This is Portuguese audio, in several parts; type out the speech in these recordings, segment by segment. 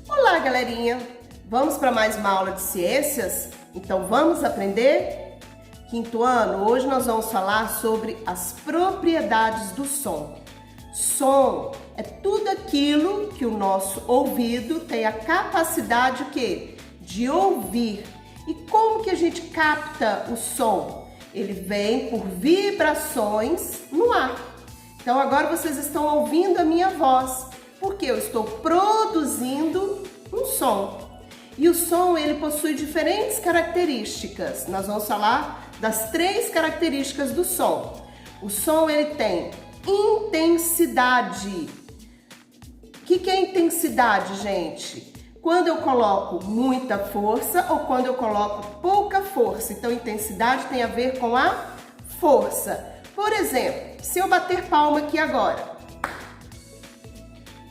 Olá, galerinha! Vamos para mais uma aula de ciências? Então vamos aprender? Quinto ano, hoje nós vamos falar sobre as propriedades do som. Som é tudo aquilo que o nosso ouvido tem a capacidade de ouvir. E como que a gente capta o som? Ele vem por vibrações no ar. Então agora vocês estão ouvindo a minha voz, porque eu estou produzindo um som. E o som, ele possui diferentes características. Nós vamos falar das 3 características do som. O som, ele tem intensidade. O que é intensidade, gente? Quando eu coloco muita força ou quando eu coloco pouca força. Então, intensidade tem a ver com a força. Por exemplo, se eu bater palma aqui agora,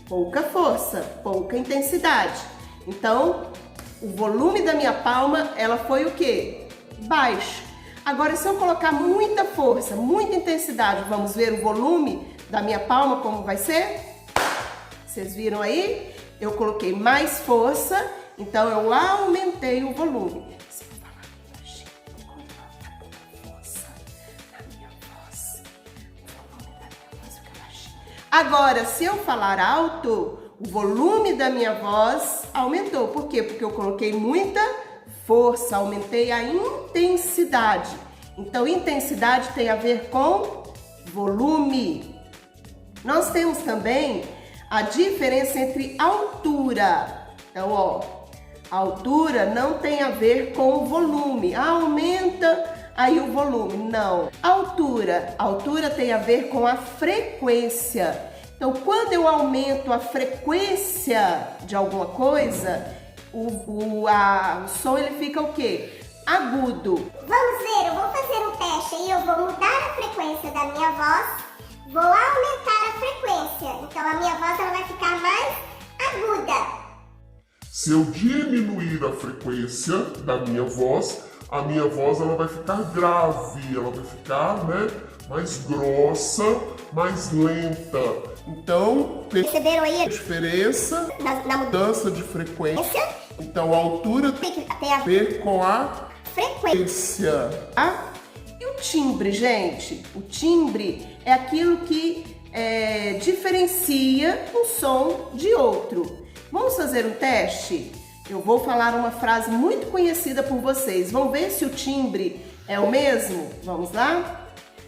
pouca força, pouca intensidade. Então, o volume da minha palma, ela foi o quê? Baixo. Agora, se eu colocar muita força, muita intensidade, vamos ver o volume da minha palma como vai ser? Vocês viram aí? Eu coloquei mais força, então eu aumentei o volume. Se eu falar baixinho, eu coloco pouca força na minha voz, o volume da minha voz fica baixinho. Agora, se eu falar alto, o volume da minha voz aumentou. Por quê? Porque eu coloquei muita força, aumentei a intensidade. Então, intensidade tem a ver com volume. Nós temos também a diferença entre altura. Então, ó, altura não tem a ver com volume. Aumenta aí o volume. Não. Altura tem a ver com a frequência. Então, quando eu aumento a frequência de alguma coisa, o som ele fica o quê? Agudo. Vamos ver, eu vou fazer um teste aí, eu vou mudar a frequência da minha voz, vou aumentar a frequência, então a minha voz ela vai ficar mais aguda. Se eu diminuir a frequência da minha voz, a minha voz ela vai ficar grave, ela vai ficar, mais grossa, mais lenta. Então, Perceberam aí a diferença na mudança de frequência. Então, a altura tem a ver com a frequência. E o timbre, gente? O timbre é aquilo que diferencia um som de outro. Vamos fazer um teste? Eu vou falar uma frase muito conhecida por vocês. Vamos ver se o timbre é o mesmo? Vamos lá?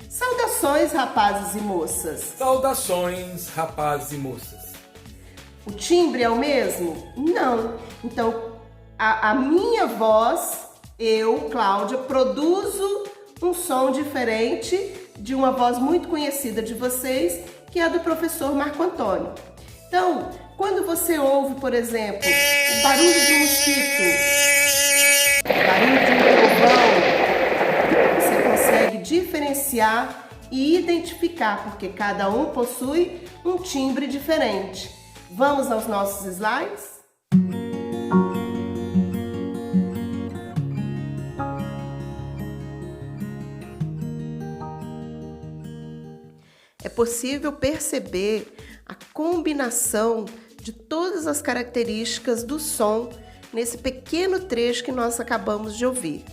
Saudações, rapazes e moças. Saudações, rapazes e moças. O timbre é o mesmo? Não. Então, a minha voz, eu, Cláudia, produzo um som diferente de uma voz muito conhecida de vocês, que é a do professor Marco Antônio. Então, quando você ouve, por exemplo, o barulho de um mosquito, o barulho de um trovão, você consegue diferenciar e identificar, porque cada um possui um timbre diferente. Vamos aos nossos slides? É possível perceber a combinação de todas as características do som nesse pequeno trecho que nós acabamos de ouvir.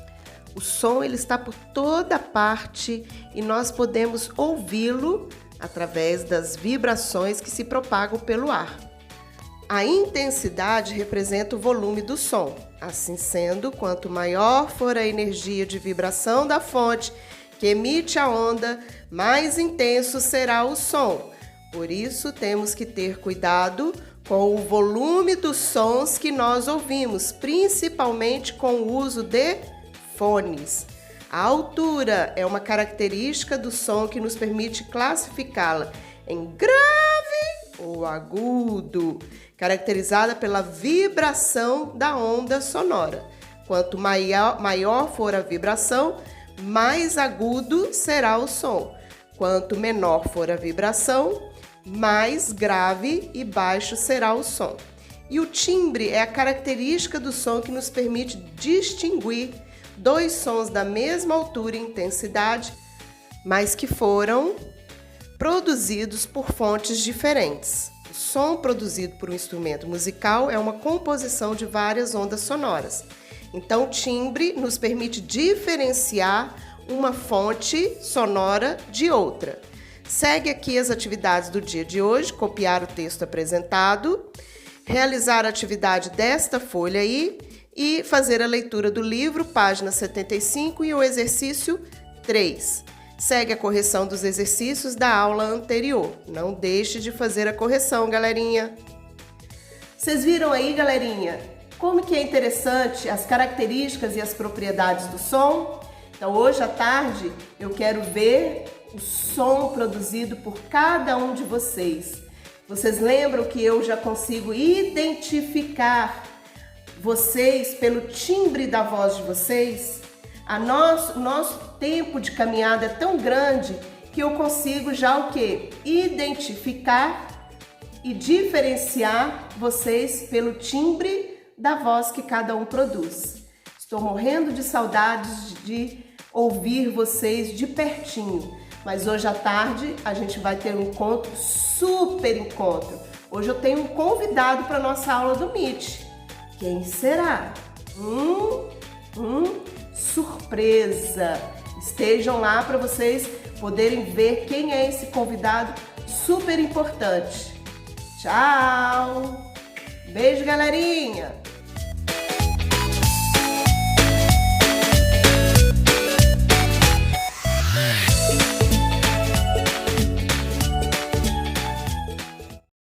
O som ele está por toda parte e nós podemos ouvi-lo através das vibrações que se propagam pelo ar. A intensidade representa o volume do som. Assim sendo, quanto maior for a energia de vibração da fonte que emite a onda, mais intenso será o som. Por isso, temos que ter cuidado com o volume dos sons que nós ouvimos, principalmente com o uso de fones. A altura é uma característica do som que nos permite classificá-la em grave ou agudo, caracterizada pela vibração da onda sonora. Quanto maior for a vibração, mais agudo será o som. Quanto menor for a vibração, mais grave e baixo será o som. E o timbre é a característica do som que nos permite distinguir dois sons da mesma altura e intensidade, mas que foram produzidos por fontes diferentes. O som produzido por um instrumento musical é uma composição de várias ondas sonoras. Então, o timbre nos permite diferenciar uma fonte sonora de outra. Segue aqui as atividades do dia de hoje: copiar o texto apresentado, realizar a atividade desta folha aí e fazer a leitura do livro, página 75, e o exercício 3. Segue a correção dos exercícios da aula anterior. Não deixe de fazer a correção, galerinha. Vocês viram aí, galerinha, como que é interessante as características e as propriedades do som? Então, hoje à tarde, eu quero ver o som produzido por cada um de vocês. Vocês lembram que eu já consigo identificar vocês pelo timbre da voz de vocês? Nosso tempo de caminhada é tão grande que eu consigo já o quê? Identificar e diferenciar vocês pelo timbre da voz que cada um produz. Estou morrendo de saudades de ouvir vocês de pertinho, mas hoje à tarde a gente vai ter um encontro, super encontro. Hoje eu tenho um convidado para nossa aula do Meet. Quem será? Surpresa! Estejam lá para vocês poderem ver quem é esse convidado super importante. Tchau! Beijo, galerinha!